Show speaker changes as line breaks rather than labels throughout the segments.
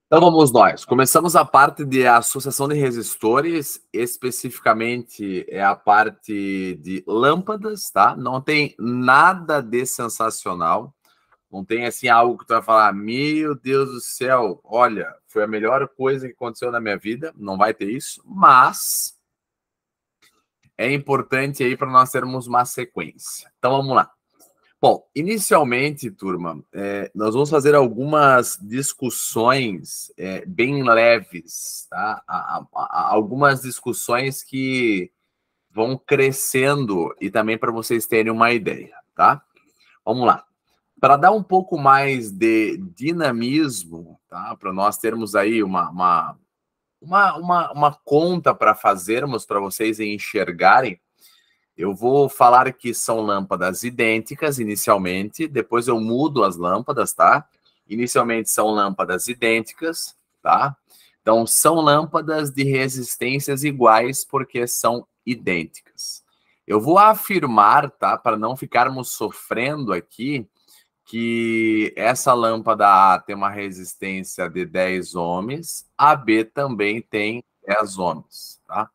Então vamos nós. Começamos a parte de associação de resistores, especificamente é a parte de lâmpadas, tá? Não tem nada de sensacional, não tem assim algo que tu vai falar, meu Deus do céu, olha, foi a melhor coisa que aconteceu na minha vida, não vai ter isso, mas é importante aí para nós termos uma sequência. Então vamos lá. Bom, inicialmente, turma, nós vamos fazer algumas discussões bem leves, tá? Algumas discussões que vão crescendo e também para vocês terem uma ideia, tá? Vamos lá. Para dar um pouco mais de dinamismo, tá? Para nós termos aí uma conta para fazermos, para vocês enxergarem, eu vou falar que são lâmpadas idênticas inicialmente, depois eu mudo as lâmpadas, tá? Inicialmente são lâmpadas idênticas, tá? Então, são lâmpadas de resistências iguais porque são idênticas. Eu vou afirmar, tá? Para não ficarmos sofrendo aqui, que essa lâmpada A tem uma resistência de 10 ohms, a B também tem 10 ohms, tá?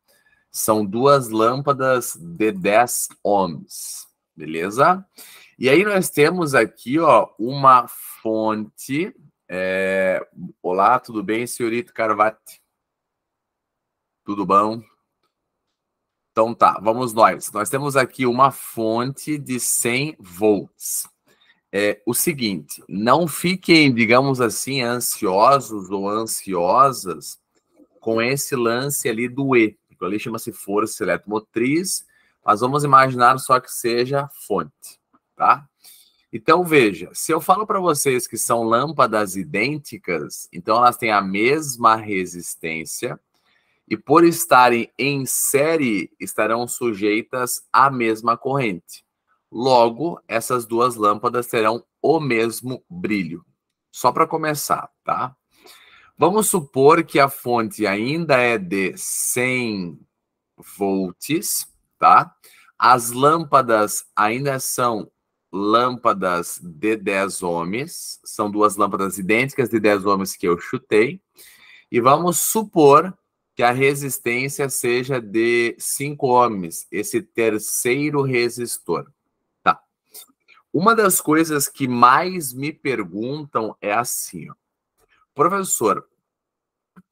São duas lâmpadas de 10 ohms, beleza? E aí nós temos aqui, ó, uma fonte. Olá, tudo bem, senhorito Carvati? Tudo bom? Então tá, vamos nós. Nós temos aqui uma fonte de 100 volts. O seguinte, não fiquem, digamos assim, ansiosos ou ansiosas com esse lance ali do E. Ali chama-se força eletromotriz, mas vamos imaginar só que seja fonte, tá? Então, veja, se eu falo para vocês que são lâmpadas idênticas, então elas têm a mesma resistência e por estarem em série, estarão sujeitas à mesma corrente. Logo, essas duas lâmpadas terão o mesmo brilho. Só para começar, tá? Vamos supor que a fonte ainda é de 100 volts, tá? As lâmpadas ainda são lâmpadas de 10 ohms, são duas lâmpadas idênticas de 10 ohms que eu chutei, e vamos supor que a resistência seja de 5 ohms, esse terceiro resistor, tá? Uma das coisas que mais me perguntam é assim, ó, professor,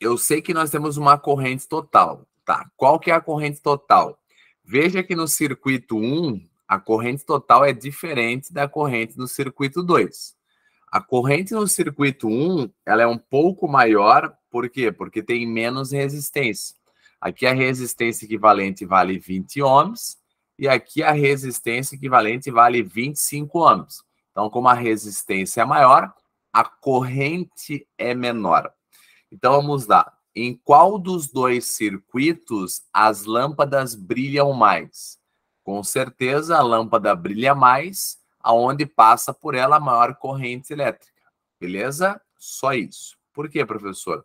eu sei que nós temos uma corrente total, tá? Qual que é a corrente total? Veja que no circuito 1, a corrente total é diferente da corrente no circuito 2. A corrente no circuito 1, ela é um pouco maior, por quê? Porque tem menos resistência. Aqui a resistência equivalente vale 20 ohms, e aqui a resistência equivalente vale 25 ohms. Então, como a resistência é maior, a corrente é menor. Então, vamos lá. Em qual dos dois circuitos as lâmpadas brilham mais? Com certeza, a lâmpada brilha mais aonde passa por ela a maior corrente elétrica. Beleza? Só isso. Por quê, professor?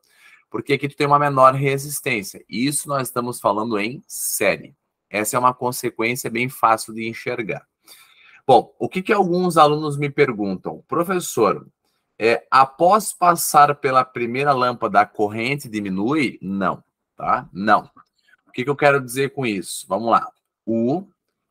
Porque aqui tu tem uma menor resistência. Isso nós estamos falando em série. Essa é uma consequência bem fácil de enxergar. Bom, o que alguns alunos me perguntam? Professor, após passar pela primeira lâmpada, a corrente diminui? Não, tá? Não. O que eu quero dizer com isso? Vamos lá. U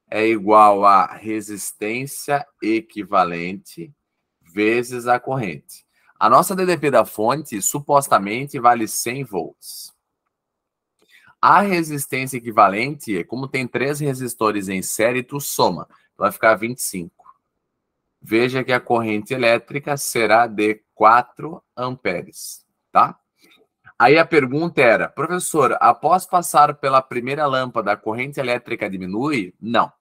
é igual a resistência equivalente vezes a corrente. A nossa DDP da fonte, supostamente, vale 100 volts. A resistência equivalente, como tem 3 resistores em série, tu soma, vai ficar 25. Veja que a corrente elétrica será de 4 amperes, tá? Aí a pergunta era, professor, após passar pela primeira lâmpada, a corrente elétrica diminui? Não.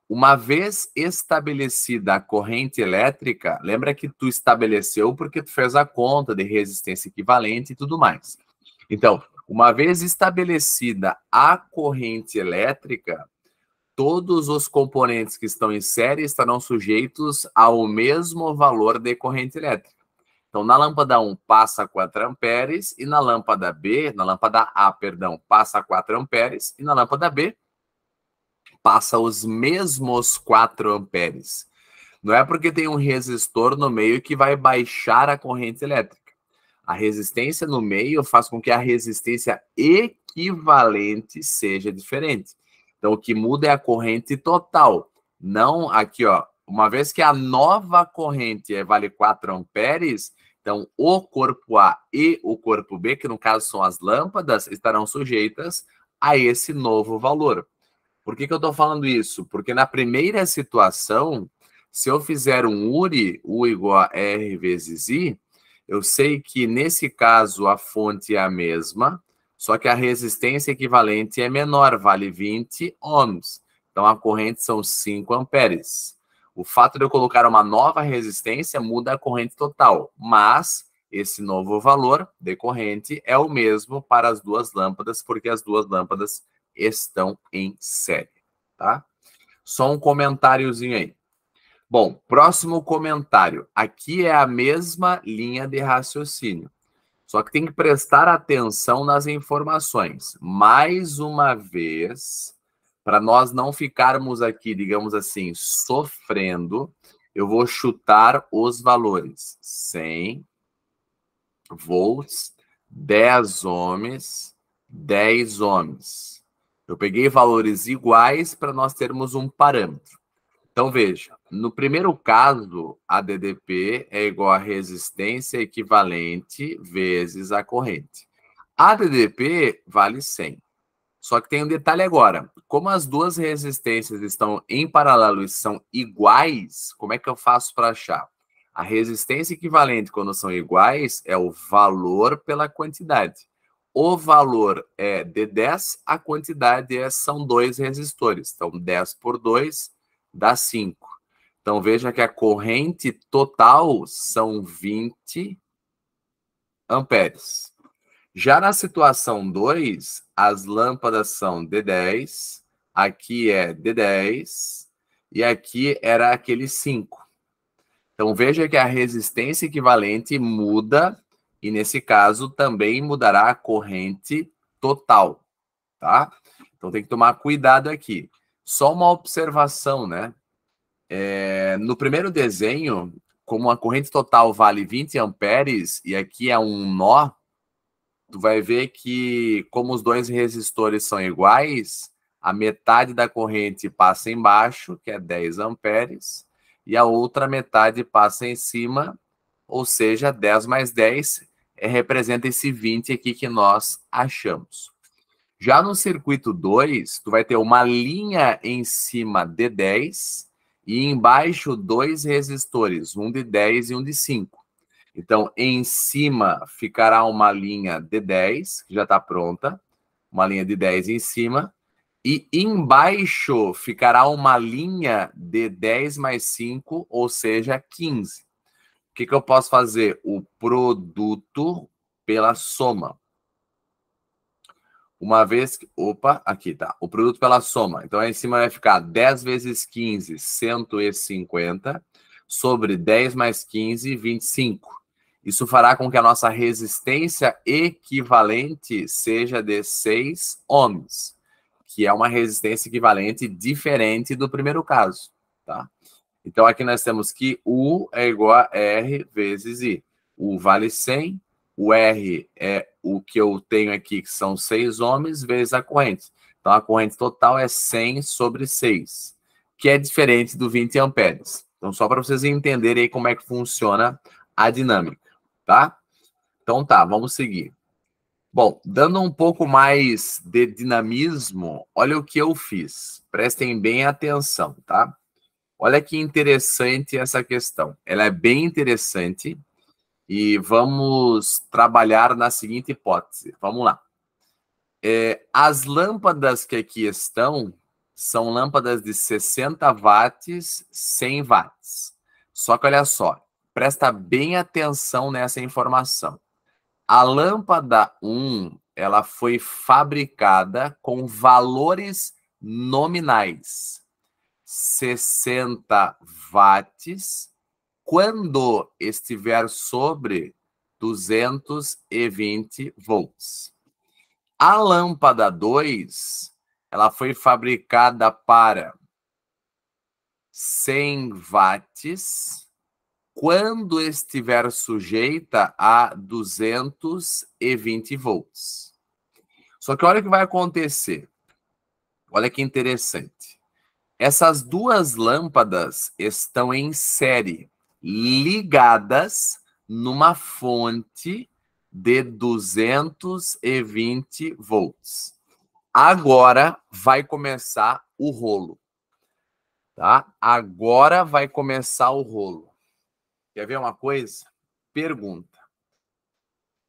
Uma vez estabelecida a corrente elétrica, lembra que tu estabeleceu porque tu fez a conta de resistência equivalente e tudo mais. Então, uma vez estabelecida a corrente elétrica, todos os componentes que estão em série estarão sujeitos ao mesmo valor de corrente elétrica. Então, na lâmpada 1 passa 4 amperes e na lâmpada B, na lâmpada A, perdão, passa 4 amperes e na lâmpada B passa os mesmos 4 amperes. Não é porque tem um resistor no meio que vai baixar a corrente elétrica. A resistência no meio faz com que a resistência equivalente seja diferente. Então, o que muda é a corrente total. Não aqui, ó. Uma vez que a nova corrente vale 4 amperes, então o corpo A e o corpo B, que no caso são as lâmpadas, estarão sujeitas a esse novo valor. Por que eu estou falando isso? Porque na primeira situação, se eu fizer um URI, U igual a R vezes I, eu sei que nesse caso a fonte é a mesma, só que a resistência equivalente é menor, vale 20 ohms. Então a corrente são 5 amperes. O fato de eu colocar uma nova resistência muda a corrente total, mas esse novo valor de corrente é o mesmo para as duas lâmpadas, porque as duas lâmpadas estão em série, tá? Só um comentáriozinho aí. Bom, próximo comentário. Aqui é a mesma linha de raciocínio. Só que tem que prestar atenção nas informações. Mais uma vez, para nós não ficarmos aqui, digamos assim, sofrendo, eu vou chutar os valores. 100 volts, 10 ohms, 10 ohms. Eu peguei valores iguais para nós termos um parâmetro. Então, veja, no primeiro caso, a DDP é igual a resistência equivalente vezes a corrente. A DDP vale 100. Só que tem um detalhe agora. Como as duas resistências estão em paralelo e são iguais, como é que eu faço para achar? A resistência equivalente, quando são iguais, é o valor pela quantidade. O valor é de 10, a quantidade são 2 resistores. Então, 10 por 2 dá 5. Então, veja que a corrente total são 20 amperes. Já na situação 2, as lâmpadas são de 10, aqui é de 10 e aqui era aquele 5. Então, veja que a resistência equivalente muda e, nesse caso, também mudará a corrente total, tá? Então, tem que tomar cuidado aqui. Só uma observação, né? No primeiro desenho, como a corrente total vale 20 amperes e aqui é um nó, tu vai ver que, como os dois resistores são iguais, a metade da corrente passa embaixo, que é 10 amperes, e a outra metade passa em cima, ou seja, 10 mais 10 representa esse 20 aqui que nós achamos. Já no circuito 2, tu vai ter uma linha em cima de 10 e embaixo 2 resistores, um de 10 e um de 5. Então, em cima ficará uma linha de 10, que já está pronta, uma linha de 10 em cima, e embaixo ficará uma linha de 10 mais 5, ou seja, 15. O que eu posso fazer? O produto pela soma. Uma vez que... Opa, aqui tá. O produto pela soma. Então, aí em cima vai ficar 10 vezes 15, 150, sobre 10 mais 15, 25. Isso fará com que a nossa resistência equivalente seja de 6 ohms, que é uma resistência equivalente diferente do primeiro caso, tá? Então, aqui nós temos que U é igual a R vezes I. U vale 100, o R é o que eu tenho aqui, que são 6 ohms, vezes a corrente. Então, a corrente total é 100 sobre 6, que é diferente do 20 amperes. Então, só para vocês entenderem aí como é que funciona a dinâmica, tá? Então, tá, vamos seguir. Bom, dando um pouco mais de dinamismo, olha o que eu fiz. Prestem bem atenção, tá? Olha que interessante essa questão. Ela é bem interessante e vamos trabalhar na seguinte hipótese. Vamos lá. As lâmpadas que aqui estão são lâmpadas de 60 watts, 100 watts. Só que olha só, presta bem atenção nessa informação. A lâmpada 1, ela foi fabricada com valores nominais. 60 watts, quando estiver sobre 220 volts. A lâmpada 2, ela foi fabricada para 100 watts, quando estiver sujeita a 220 volts. Só que olha o que vai acontecer. Olha que interessante. Essas duas lâmpadas estão em série, ligadas numa fonte de 220 volts. Agora vai começar o rolo, tá? Agora vai começar o rolo. Quer ver uma coisa? Pergunta.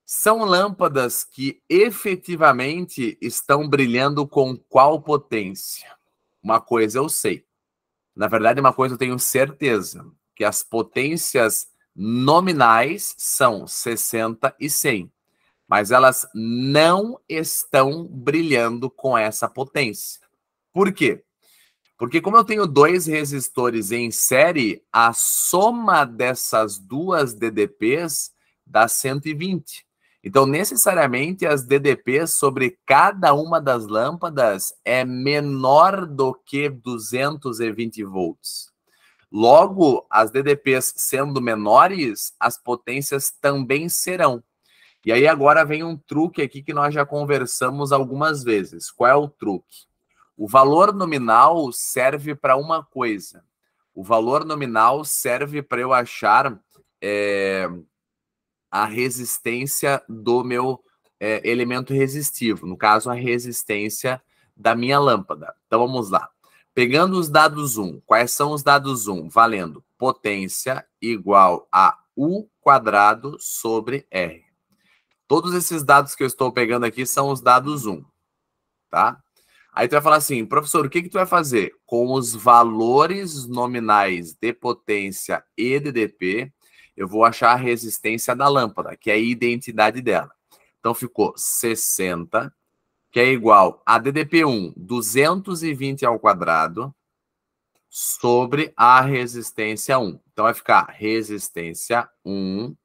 São lâmpadas que efetivamente estão brilhando com qual potência? Uma coisa eu sei. Na verdade, uma coisa eu tenho certeza, que as potências nominais são 60 e 100. Mas elas não estão brilhando com essa potência. Por quê? Porque como eu tenho dois resistores em série, a soma dessas duas DDPs dá 120. Então, necessariamente, as DDPs sobre cada uma das lâmpadas é menor do que 220 volts. Logo, as DDPs sendo menores, as potências também serão. E aí agora vem um truque aqui que nós já conversamos algumas vezes. Qual é o truque? O valor nominal serve para uma coisa. O valor nominal serve para eu achar a resistência do meu elemento resistivo. No caso, a resistência da minha lâmpada. Então, vamos lá. Pegando os dados 1. Quais são os dados 1? Valendo potência igual a U² sobre R. Todos esses dados que eu estou pegando aqui são os dados 1, tá? Aí tu vai falar assim, professor, o que tu vai fazer? Com os valores nominais de potência e DDP, eu vou achar a resistência da lâmpada, que é a identidade dela. Então ficou 60, que é igual a DDP1, 220 ao quadrado, sobre a resistência 1. Então vai ficar resistência 1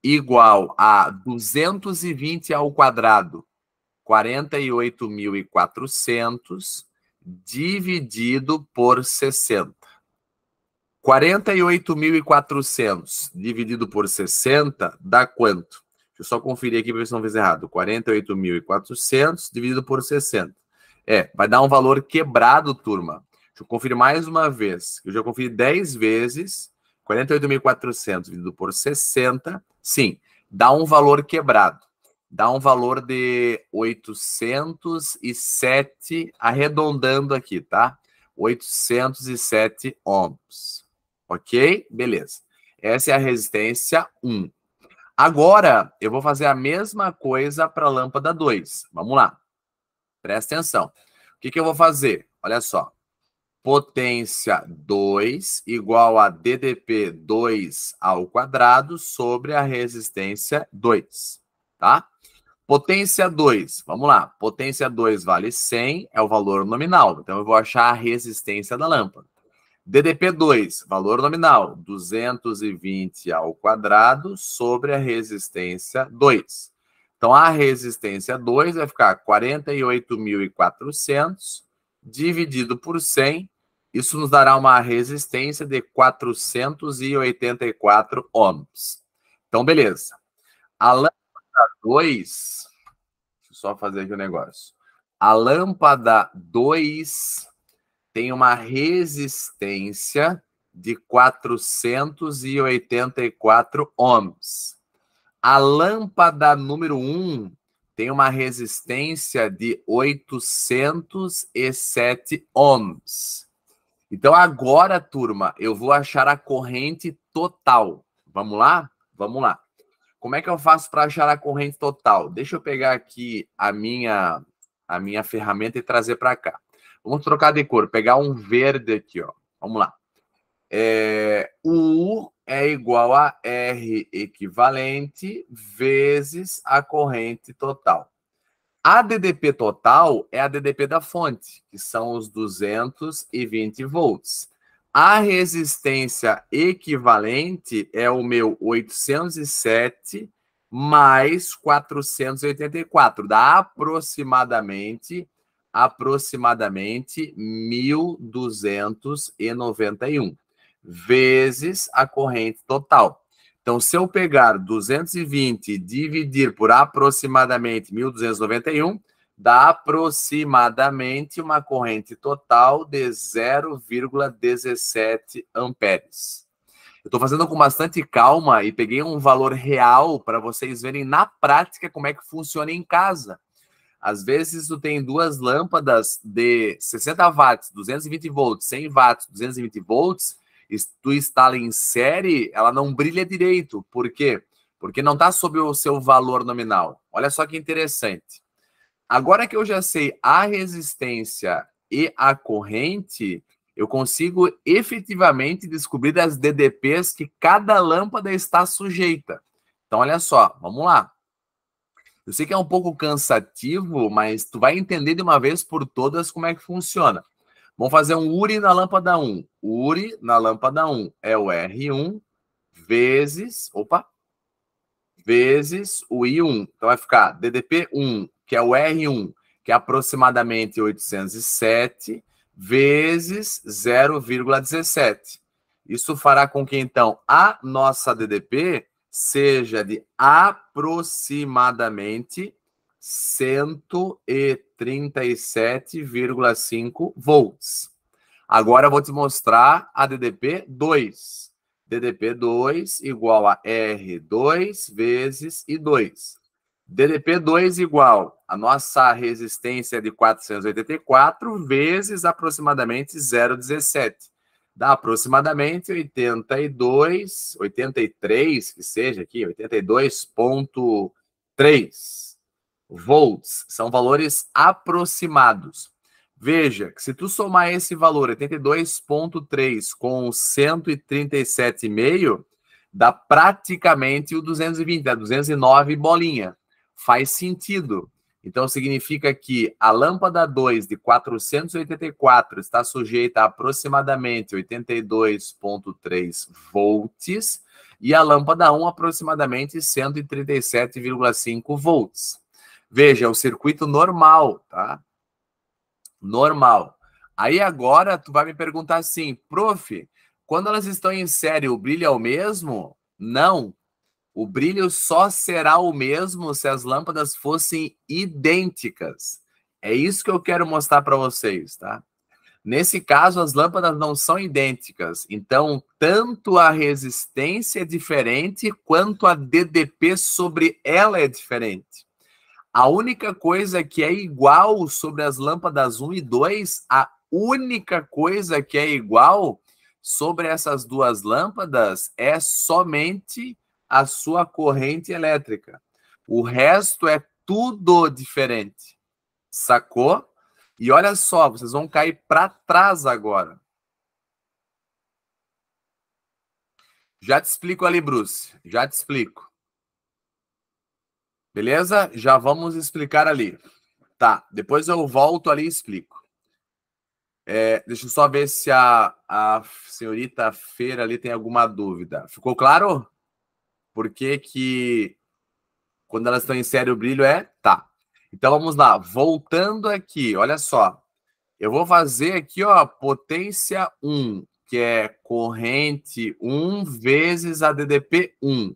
igual a 220 ao quadrado, 48.400, dividido por 60. 48.400 dividido por 60 dá quanto? Deixa eu só conferir aqui para ver se não fiz errado. 48.400 dividido por 60. Vai dar um valor quebrado, turma. Deixa eu conferir mais uma vez. Eu já conferi 10 vezes. 48.400 dividido por 60. Sim, dá um valor quebrado. Dá um valor de 807, arredondando aqui, tá? 807 ohms. Ok? Beleza. Essa é a resistência 1. Agora, eu vou fazer a mesma coisa para a lâmpada 2. Vamos lá. Presta atenção. O que eu vou fazer? Olha só. Potência 2 igual a DDP 2 ao quadrado sobre a resistência 2, tá? Potência 2, vamos lá. Potência 2 vale 100, é o valor nominal. Então, eu vou achar a resistência da lâmpada. DDP 2, valor nominal, 220 ao quadrado sobre a resistência 2. Então, a resistência 2 vai ficar 48.400 dividido por 100. Isso nos dará uma resistência de 484 ohms. Então, beleza. A lâmpada 2... Deixa eu só fazer aqui o negócio. A lâmpada 2 tem uma resistência de 484 ohms. A lâmpada número 1 tem uma resistência de 807 ohms. Então, agora, turma, eu vou achar a corrente total. Vamos lá? Vamos lá. Como é que eu faço para achar a corrente total? Deixa eu pegar aqui a minha ferramenta e trazer para cá. Vamos trocar de cor, pegar um verde aqui, ó. Vamos lá. U é igual a R equivalente vezes a corrente total. A DDP total é a DDP da fonte, que são os 220 volts. A resistência equivalente é o meu 807 mais 484, dá aproximadamente 1.291. vezes a corrente total. Então, se eu pegar 220 e dividir por aproximadamente 1.291, dá aproximadamente uma corrente total de 0,17 amperes. Eu estou fazendo com bastante calma e peguei um valor real para vocês verem na prática como é que funciona em casa. Às vezes, tu tem duas lâmpadas de 60 watts, 220 volts, 100 watts, 220 volts, e tu instala em série, ela não brilha direito. Por quê? Porque não está sob o seu valor nominal. Olha só que interessante. Agora que eu já sei a resistência e a corrente, eu consigo efetivamente descobrir as DDPs que cada lâmpada está sujeita. Então, olha só, vamos lá. Eu sei que é um pouco cansativo, mas tu vai entender de uma vez por todas como é que funciona. Vamos fazer um URI na lâmpada 1. O URI na lâmpada 1 é o R1 vezes o I1. Então vai ficar DDP1, que é o R1, que é aproximadamente 807, vezes 0,17. Isso fará com que, então, a nossa DDP seja de aproximadamente 137,5 volts. Agora eu vou te mostrar a DDP2. DDP2 igual a R2 vezes I2. DDP2 igual a nossa resistência de 484 vezes aproximadamente 0,17. Dá aproximadamente 82, 83, que seja aqui, 82,3 volts. São valores aproximados. Veja que se tu somar esse valor, 82,3 com 137,5, dá praticamente o 220, dá 209 bolinha. Faz sentido. Então, significa que a lâmpada 2 de 484 está sujeita a aproximadamente 82,3 volts e a lâmpada 1 aproximadamente 137,5 volts. Veja, é o circuito normal, tá? Normal. Aí agora tu vai me perguntar assim, prof, quando elas estão em série, o brilho é o mesmo? Não. O brilho só será o mesmo se as lâmpadas fossem idênticas. É isso que eu quero mostrar para vocês, tá? Nesse caso, as lâmpadas não são idênticas. Então, tanto a resistência é diferente, quanto a DDP sobre ela é diferente. A única coisa que é igual sobre as lâmpadas 1 e 2, a única coisa que é igual sobre essas duas lâmpadas é somente a sua corrente elétrica. O resto é tudo diferente. Sacou? E olha só, vocês vão cair para trás agora. Já te explico ali, Bruce. Já te explico. Beleza? Já vamos explicar ali. Tá, depois eu volto ali e explico. Deixa eu só ver se a senhorita Feira ali tem alguma dúvida. Ficou claro? Por que quando elas estão em série o brilho é? Tá. Então vamos lá. Voltando aqui, olha só. Eu vou fazer aqui, ó, potência 1, que é corrente 1 vezes a DDP 1.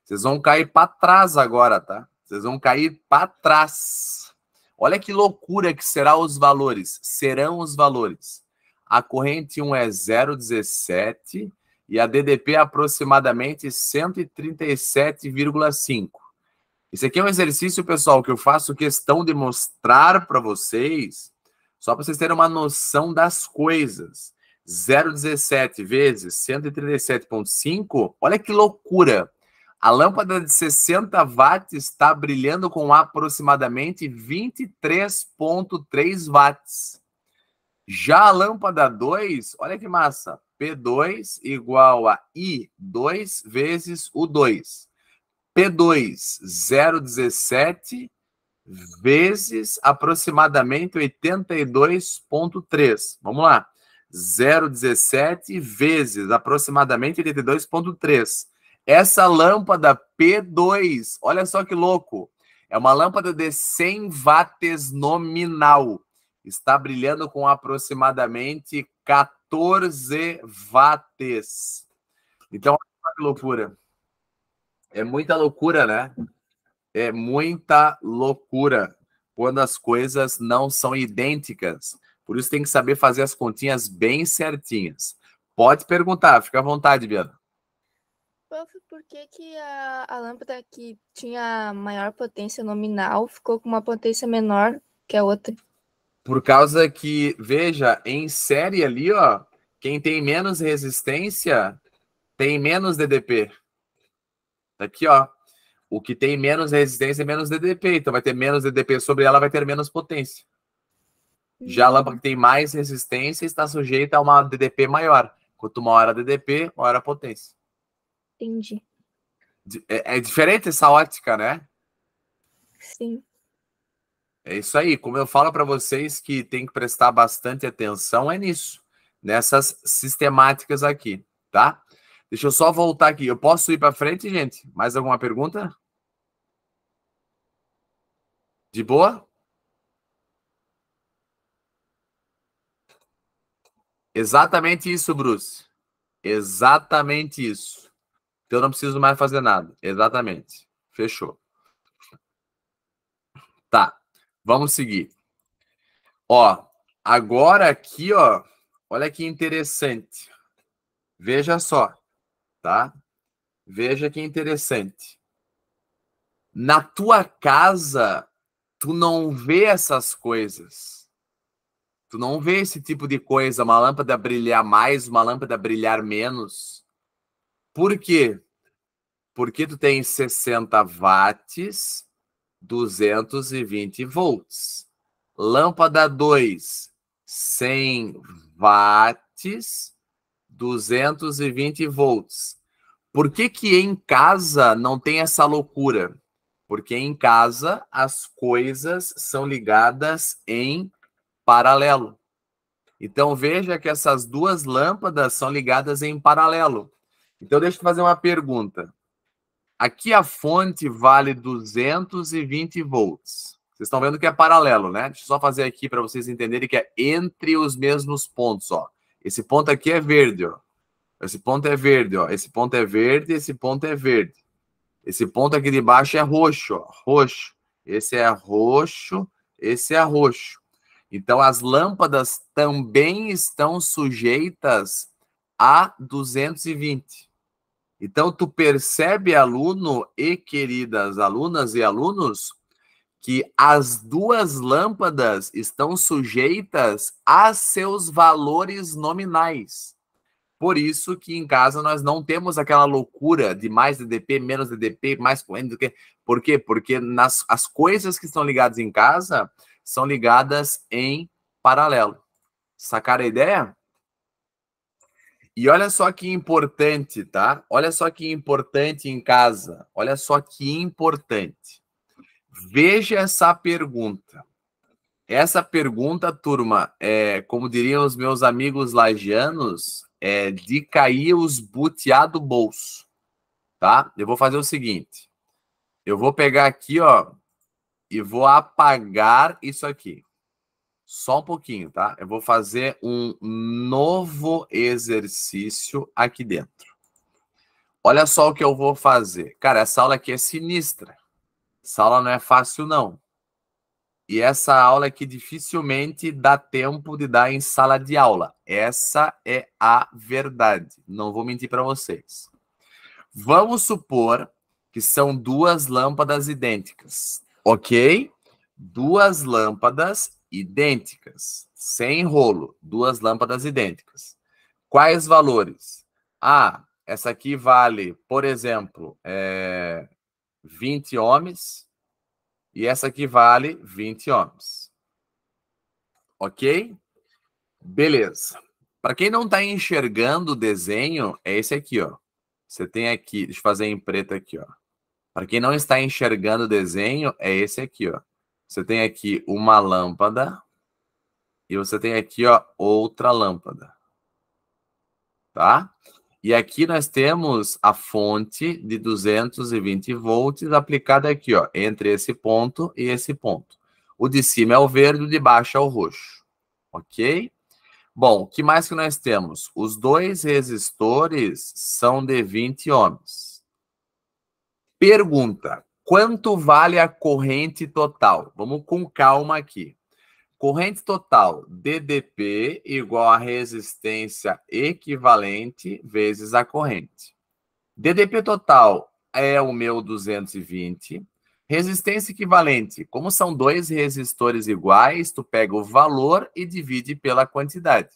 Vocês vão cair para trás agora, tá? Vocês vão cair para trás. Olha que loucura que serão os valores. Serão os valores. A corrente 1 é 0,17 e a DDP é aproximadamente 137,5. Esse aqui é um exercício, pessoal, que eu faço questão de mostrar para vocês, só para vocês terem uma noção das coisas. 0,17 vezes 137,5, olha que loucura. A lâmpada de 60 watts está brilhando com aproximadamente 23,3 watts. Já a lâmpada 2, olha que massa, P2 igual a I2 vezes U2. P2, 0,17 vezes aproximadamente 82,3. Vamos lá. 0,17 vezes aproximadamente 82,3. Essa lâmpada P2, olha só que louco, é uma lâmpada de 100 watts nominal. Está brilhando com aproximadamente 14 watts. Então, olha que loucura. É muita loucura, né? É muita loucura quando as coisas não são idênticas. Por isso tem que saber fazer as continhas bem certinhas. Pode perguntar, fica à vontade, Biana.
Prof, por que que a lâmpada que tinha maior potência nominal ficou com uma potência menor que a outra?
Por causa que, veja, em série ali, ó, quem tem menos resistência tem menos DDP. Aqui, ó, o que tem menos resistência é menos DDP, então vai ter menos DDP sobre ela, vai ter menos potência. Já a lâmpada que tem mais resistência está sujeita a uma DDP maior. Quanto maior a DDP, maior a potência.
Entendi.
É diferente essa ótica, né?
Sim.
É isso aí. Como eu falo para vocês que tem que prestar bastante atenção, é nisso. Nessas sistemáticas aqui, tá? Deixa eu só voltar aqui. Eu posso ir para frente, gente? Mais alguma pergunta? De boa? Exatamente isso, Bruce. Exatamente isso. Então eu não preciso mais fazer nada. Exatamente. Fechou. Tá. Vamos seguir. Ó, agora aqui, ó, olha que interessante. Veja só, tá? Veja que interessante. Na tua casa, tu não vê essas coisas. Tu não vê esse tipo de coisa, uma lâmpada brilhar mais, uma lâmpada brilhar menos. Por quê? Porque tu tem 60 watts, 220 volts. Lâmpada 2, 100 watts, 220 volts. Por que que em casa não tem essa loucura? Porque em casa as coisas são ligadas em paralelo. Então veja que essas duas lâmpadas são ligadas em paralelo. Então deixa eu fazer uma pergunta. Aqui a fonte vale 220 volts. Vocês estão vendo que é paralelo, né? Deixa eu só fazer aqui para vocês entenderem que é entre os mesmos pontos, ó. Esse ponto aqui é verde, ó. Esse ponto é verde, ó. Esse ponto é verde, esse ponto é verde. Esse ponto aqui de baixo é roxo, ó. Roxo. Esse é roxo, esse é roxo. Então as lâmpadas também estão sujeitas a 220. Então, tu percebe, aluno e queridas alunas e alunos, que as duas lâmpadas estão sujeitas a seus valores nominais. Por isso que em casa nós não temos aquela loucura de mais DDP, menos DDP, mais corrente do que... Por quê? Porque as coisas que estão ligadas em casa são ligadas em paralelo. Sacaram a ideia? E olha só que importante, tá? Olha só que importante em casa. Olha só que importante. Veja essa pergunta. Essa pergunta, turma, como diriam os meus amigos lagianos, é de cair os butiá do bolso, tá? Eu vou fazer o seguinte. Eu vou pegar aqui, ó, e vou apagar isso aqui. Só um pouquinho, tá? Eu vou fazer um novo exercício aqui dentro. Olha só o que eu vou fazer. Cara, essa aula aqui é sinistra. Essa aula não é fácil, não. E essa aula aqui dificilmente dá tempo de dar em sala de aula. Essa é a verdade. Não vou mentir para vocês. Vamos supor que são duas lâmpadas idênticas, ok? Duas lâmpadas idênticas, sem rolo. Duas lâmpadas idênticas. Quais valores? Ah, essa aqui vale, por exemplo, 20 ohms e essa aqui vale 20 ohms. Ok? Beleza. Para quem não está enxergando o desenho, é esse aqui, ó. Você tem aqui, deixa eu fazer em preto aqui, ó. Para quem não está enxergando o desenho, é esse aqui, ó. Você tem aqui uma lâmpada e você tem aqui, ó, outra lâmpada. Tá? E aqui nós temos a fonte de 220 volts aplicada aqui, ó, entre esse ponto e esse ponto. O de cima é o verde, o de baixo é o roxo. Ok? Bom, o que mais que nós temos? Os dois resistores são de 20 ohms. Pergunta: quanto vale a corrente total? Vamos com calma aqui. Corrente total, DDP igual a resistência equivalente vezes a corrente. DDP total é o meu 220. Resistência equivalente, como são dois resistores iguais, tu pega o valor e divide pela quantidade.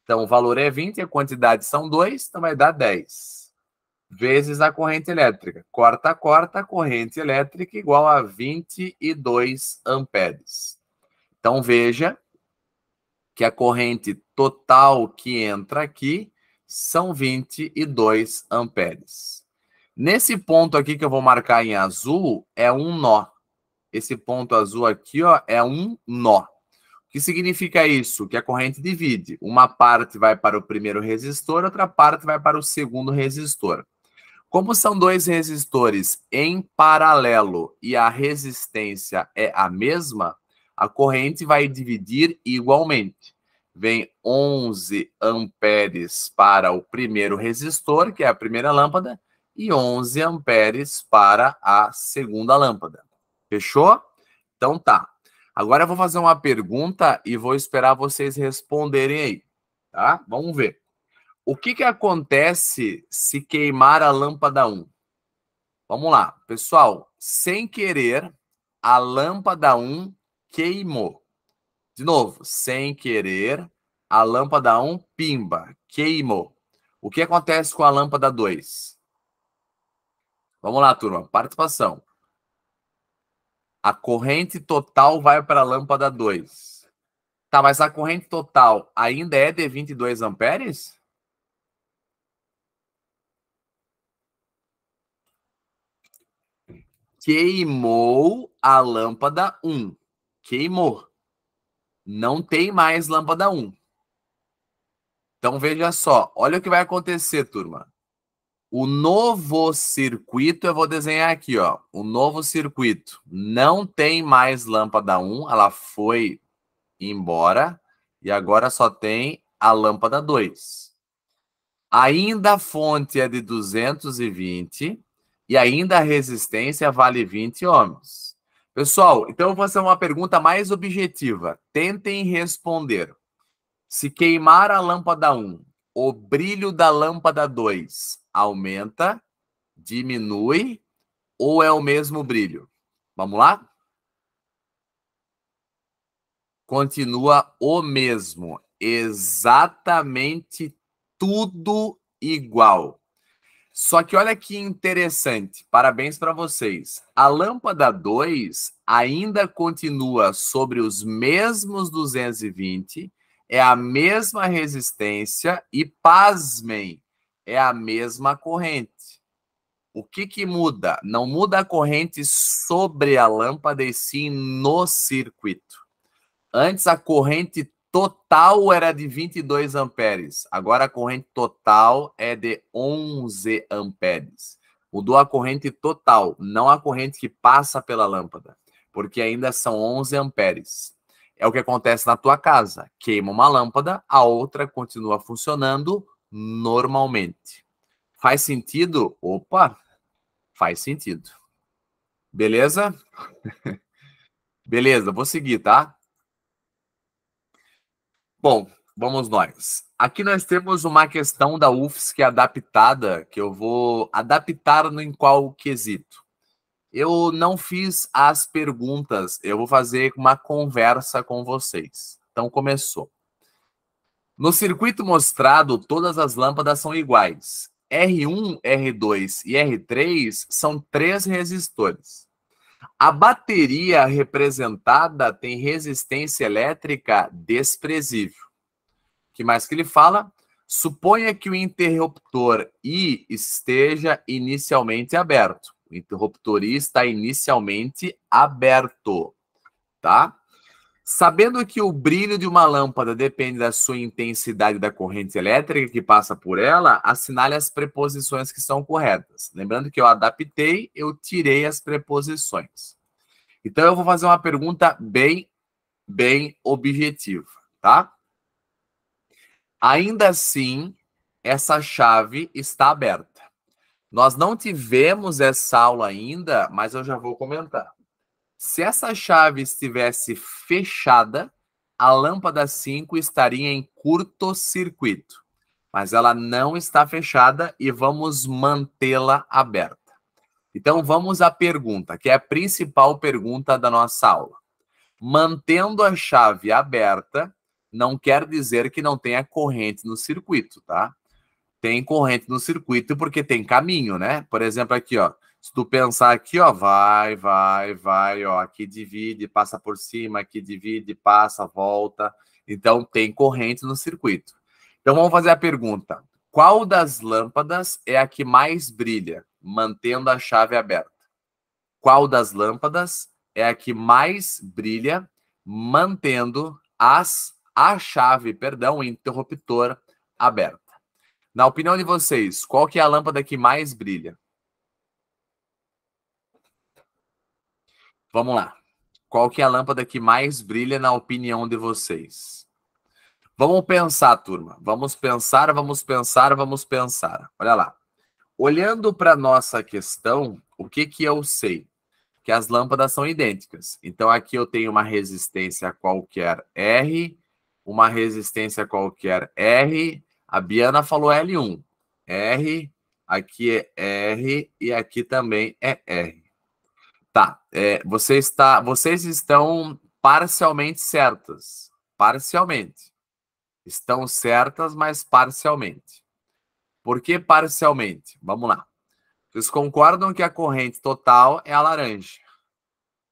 Então, o valor é 20, a quantidade são 2, então vai dar 10. Vezes a corrente elétrica. Corta, corta, corrente elétrica igual a 22 amperes. Então, veja que a corrente total que entra aqui são 22 amperes. Nesse ponto aqui que eu vou marcar em azul, é um nó. Esse ponto azul aqui, ó, é um nó. O que significa isso? Que a corrente divide. Uma parte vai para o primeiro resistor, outra parte vai para o segundo resistor. Como são dois resistores em paralelo e a resistência é a mesma, a corrente vai dividir igualmente. Vem 11 amperes para o primeiro resistor, que é a primeira lâmpada, e 11 amperes para a segunda lâmpada. Fechou? Então tá. Agora eu vou fazer uma pergunta e vou esperar vocês responderem aí, tá? Vamos ver. O que acontece se queimar a lâmpada 1? Vamos lá, pessoal. Sem querer, a lâmpada 1 queimou. De novo, sem querer, a lâmpada 1, pimba, queimou. O que acontece com a lâmpada 2? Vamos lá, turma, participação. A corrente total vai para a lâmpada 2. Tá, mas a corrente total ainda é de 22 amperes? Queimou a lâmpada 1. Queimou. Não tem mais lâmpada 1. Então, veja só. Olha o que vai acontecer, turma. O novo circuito, eu vou desenhar aqui, ó. O novo circuito não tem mais lâmpada 1. Ela foi embora. E agora só tem a lâmpada 2. Ainda a fonte é de 220. E ainda a resistência vale 20 ohms. Pessoal, então eu vou fazer uma pergunta mais objetiva. Tentem responder. Se queimar a lâmpada 1, o brilho da lâmpada 2 aumenta, diminui ou é o mesmo brilho? Vamos lá? Continua o mesmo. Exatamente tudo igual. Só que olha que interessante, parabéns para vocês. A lâmpada 2 ainda continua sobre os mesmos 220, é a mesma resistência e, pasmem, é a mesma corrente. O que muda? Não muda a corrente sobre a lâmpada e sim no circuito. Antes a corrente total era de 22 amperes. Agora a corrente total é de 11 amperes. Mudou a corrente total, não a corrente que passa pela lâmpada, porque ainda são 11 amperes. É o que acontece na tua casa. Queima uma lâmpada, a outra continua funcionando normalmente. Faz sentido? Opa, faz sentido. Beleza? Beleza, vou seguir, tá? Bom, vamos nós. Aqui nós temos uma questão da UFSC adaptada, que eu vou adaptar em qual quesito. Eu não fiz as perguntas, eu vou fazer uma conversa com vocês. Então, começou. No circuito mostrado, todas as lâmpadas são iguais. R1, R2 e R3 são 3 resistores. A bateria representada tem resistência elétrica desprezível. O que mais que ele fala? Suponha que o interruptor I esteja inicialmente aberto. O interruptor I está inicialmente aberto, tá? Sabendo que o brilho de uma lâmpada depende da sua intensidade da corrente elétrica que passa por ela, assinale as preposições que são corretas. Lembrando que eu adaptei, eu tirei as preposições. Então, eu vou fazer uma pergunta bem objetiva, tá? Ainda assim, essa chave está aberta. Nós não tivemos essa aula ainda, mas eu já vou comentar. Se essa chave estivesse fechada, a lâmpada 5 estaria em curto-circuito. Mas ela não está fechada e vamos mantê-la aberta. Então, vamos à pergunta, que é a principal pergunta da nossa aula. Mantendo a chave aberta, não quer dizer que não tenha corrente no circuito, tá? Tem corrente no circuito porque tem caminho, né? Por exemplo, aqui, ó. Se tu pensar aqui, ó, vai, ó, aqui divide, passa por cima, aqui divide, passa, volta. Então, tem corrente no circuito. Então, vamos fazer a pergunta. Qual das lâmpadas é a que mais brilha, mantendo a chave aberta? Qual das lâmpadas é a que mais brilha, mantendo a chave, o interruptor aberta? Na opinião de vocês, qual que é a lâmpada que mais brilha? Vamos lá. Qual que é a lâmpada que mais brilha na opinião de vocês? Vamos pensar, turma. Vamos pensar. Olha lá. Olhando para a nossa questão, o que eu sei? Que as lâmpadas são idênticas. Então, aqui eu tenho uma resistência qualquer R, uma resistência qualquer R. A Biana falou L1. R, aqui é R e aqui também é R. Tá, vocês estão parcialmente certas. Parcialmente. Estão certas, mas parcialmente. Por que parcialmente? Vamos lá. Vocês concordam que a corrente total é a laranja?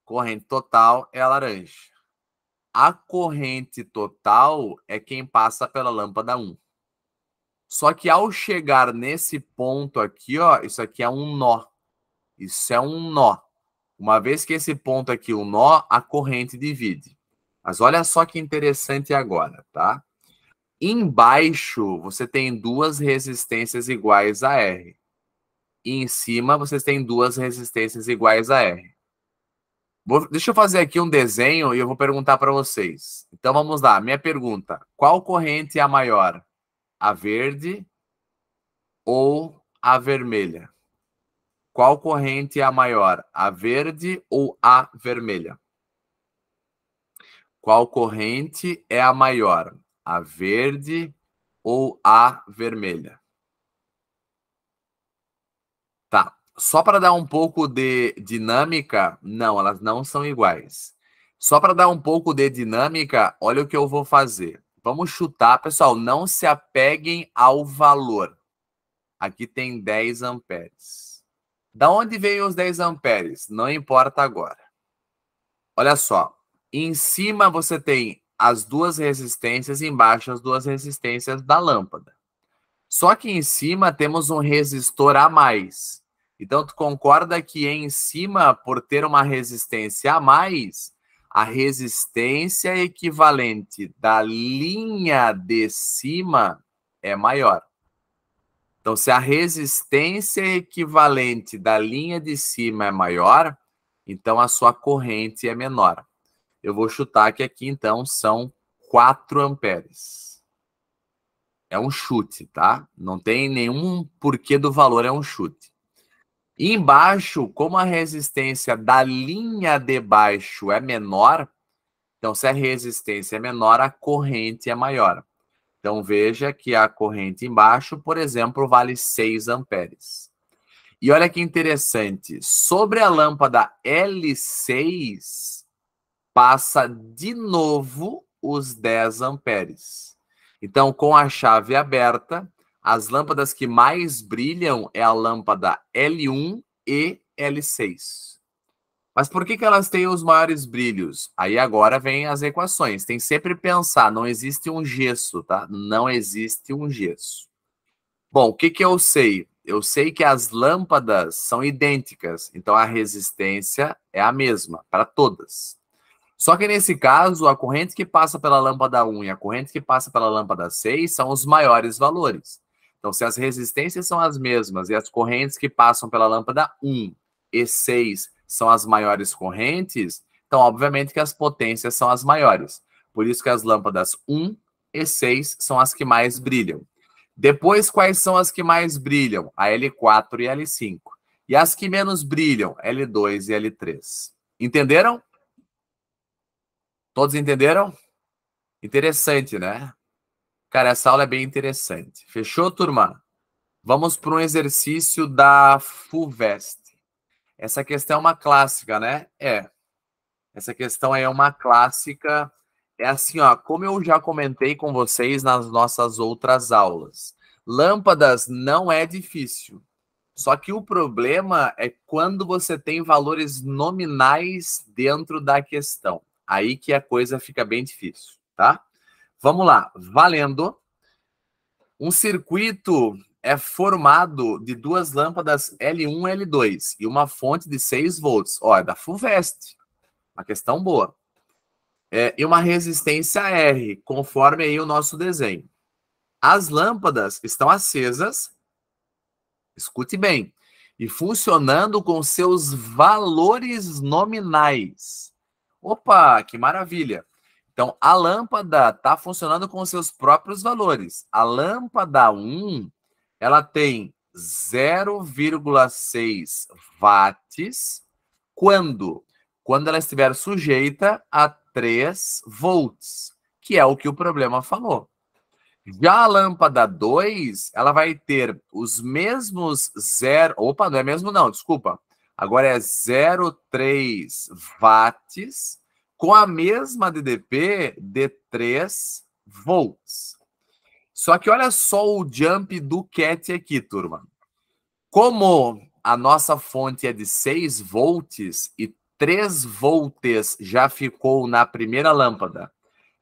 Corrente total é a laranja. A corrente total é quem passa pela lâmpada 1. Só que ao chegar nesse ponto aqui, ó, isso aqui é um nó. Isso é um nó. Uma vez que esse ponto aqui, o nó, a corrente divide. Mas olha só que interessante agora, tá? Embaixo, você tem duas resistências iguais a R. E em cima, vocês têm duas resistências iguais a R. Deixa eu fazer aqui um desenho e eu vou perguntar para vocês. Então, vamos lá. Minha pergunta. Qual corrente é a maior? A verde ou a vermelha? Qual corrente é a maior? A verde ou a vermelha? Qual corrente é a maior? A verde ou a vermelha? Tá. Só para dar um pouco de dinâmica, não, elas não são iguais. Só para dar um pouco de dinâmica, olha o que eu vou fazer. Vamos chutar. Pessoal, não se apeguem ao valor. Aqui tem 10 amperes. Da onde veio os 10 amperes? Não importa agora. Olha só. Em cima você tem as duas resistências, embaixo as duas resistências da lâmpada. Só que em cima temos um resistor a mais. Então, tu concorda que em cima, por ter uma resistência a mais, a resistência equivalente da linha de cima é maior. Então, se a resistência equivalente da linha de cima é maior, então a sua corrente é menor. Eu vou chutar que aqui, então, são 4 amperes. É um chute, tá? Não tem nenhum porquê do valor, é um chute. E embaixo, como a resistência da linha de baixo é menor, então se a resistência é menor, a corrente é maior. Então veja que a corrente embaixo, por exemplo, vale 6 amperes. E olha que interessante, sobre a lâmpada L6, passa de novo os 10 amperes. Então, com a chave aberta, as lâmpadas que mais brilham é a lâmpada L1 e L6. Mas por que elas têm os maiores brilhos? Aí agora vem as equações. Tem sempre que pensar, não existe um gesso, tá? Não existe um gesso. Bom, o que eu sei? Eu sei que as lâmpadas são idênticas, então a resistência é a mesma para todas. Só que nesse caso, a corrente que passa pela lâmpada 1 e a corrente que passa pela lâmpada 6 são os maiores valores. Então, se as resistências são as mesmas e as correntes que passam pela lâmpada 1 e 6 são as maiores correntes, então, obviamente, que as potências são as maiores. Por isso que as lâmpadas 1 e 6 são as que mais brilham. Depois, quais são as que mais brilham? A L4 e a L5. E as que menos brilham? L2 e L3. Entenderam? Todos entenderam? Interessante, né? Cara, essa aula é bem interessante. Fechou, turma? Vamos para um exercício da FUVEST. Essa questão é uma clássica, né? Essa questão aí é uma clássica. É assim, ó, como eu já comentei com vocês nas nossas outras aulas. Lâmpadas não é difícil. Só que o problema é quando você tem valores nominais dentro da questão. Aí que a coisa fica bem difícil, tá? Vamos lá. Valendo. Um circuito é formado de duas lâmpadas L1 e L2 e uma fonte de 6 volts. Ó, é da FUVEST. Uma questão boa. E uma resistência R, conforme aí o nosso desenho. As lâmpadas estão acesas, escute bem, e funcionando com seus valores nominais. Opa, que maravilha! Então, a lâmpada está funcionando com seus próprios valores. A lâmpada 1, ela tem 0,6 watts quando ela estiver sujeita a 3 volts, que é o que o problema falou. Já a lâmpada 2, ela vai ter os mesmos zero... Opa, não é mesmo não, desculpa. Agora é 0,3 watts com a mesma DDP de 3 volts. Só que olha só o jump do CAT aqui, turma. Como a nossa fonte é de 6 volts e 3 volts já ficou na primeira lâmpada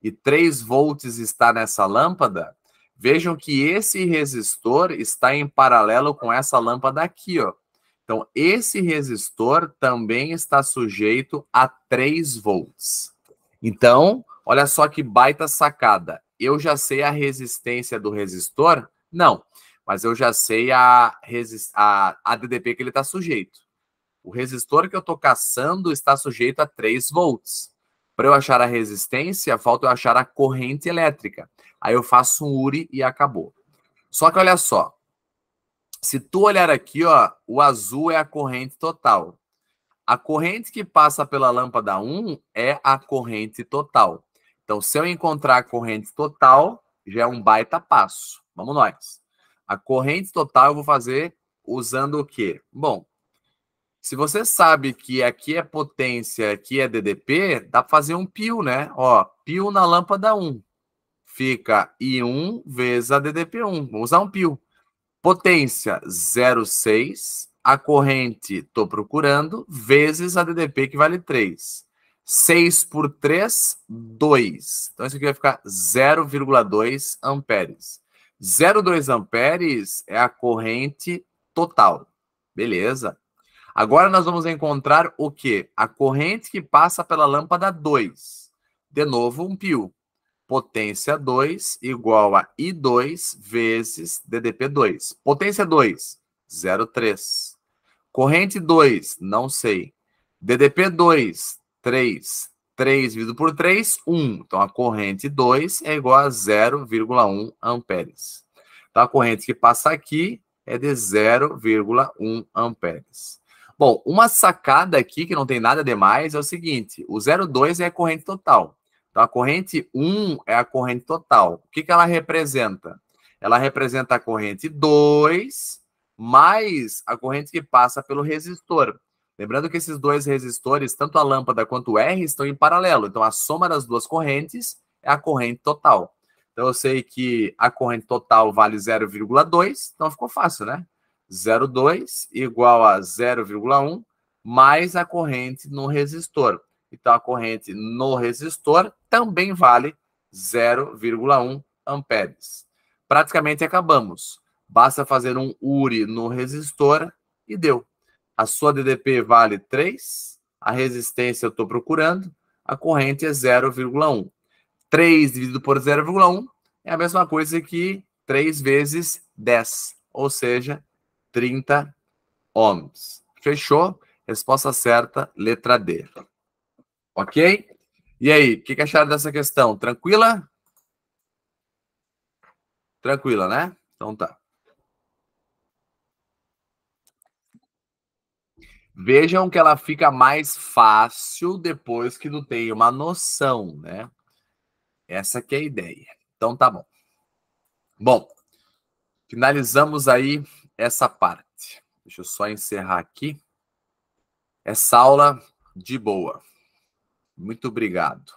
e 3 volts está nessa lâmpada, vejam que esse resistor está em paralelo com essa lâmpada aqui, ó. Então, esse resistor também está sujeito a 3 volts. Então, olha só que baita sacada. Eu já sei a resistência do resistor? Não, mas eu já sei a DDP que ele está sujeito. O resistor que eu estou caçando está sujeito a 3 volts. Para eu achar a resistência, falta eu achar a corrente elétrica. Aí eu faço um URI e acabou. Só que olha só. Se tu olhar aqui, ó, o azul é a corrente total. A corrente que passa pela lâmpada 1 é a corrente total. Então, se eu encontrar a corrente total, já é um baita passo. Vamos nós. A corrente total eu vou fazer usando o quê? Bom, se você sabe que aqui é potência, aqui é DDP, dá para fazer um pio, né? Ó, pio na lâmpada 1. Fica I1 vezes a DDP1. Vamos usar um pio. Potência 0,6. A corrente, estou procurando, vezes a DDP, que vale 3. 6 por 3, 2. Então, isso aqui vai ficar 0,2 amperes. 0,2 amperes é a corrente total. Beleza. Agora nós vamos encontrar o quê? A corrente que passa pela lâmpada 2. De novo, um pio. Potência 2 igual a I2 vezes DDP2. Potência 2, 0,3. Corrente 2, não sei. DDP2, 3. 3 dividido por 3, 1. Então, a corrente 2 é igual a 0,1 amperes. Então, a corrente que passa aqui é de 0,1 amperes. Bom, uma sacada aqui que não tem nada demais é o seguinte. O 0,2 é a corrente total. Então, a corrente 1 é a corrente total. O que ela representa? Ela representa a corrente 2 mais a corrente que passa pelo resistor. Lembrando que esses dois resistores, tanto a lâmpada quanto o R, estão em paralelo. Então, a soma das duas correntes é a corrente total. Então, eu sei que a corrente total vale 0,2. Então, ficou fácil, né? 0,2 igual a 0,1 mais a corrente no resistor. Então, a corrente no resistor também vale 0,1 amperes. Praticamente acabamos. Basta fazer um URI no resistor e deu. A sua DDP vale 3, a resistência eu estou procurando, a corrente é 0,1. 3 dividido por 0,1 é a mesma coisa que 3 vezes 10, ou seja, 30 ohms. Fechou? Resposta certa, letra D. Ok? E aí, o que acharam dessa questão? Tranquila? Tranquila, né? Então tá. Vejam que ela fica mais fácil depois que tu tem uma noção, né? Essa que é a ideia. Então tá bom. Bom, finalizamos aí essa parte. Deixa eu só encerrar aqui. Essa aula de boa. Muito obrigado.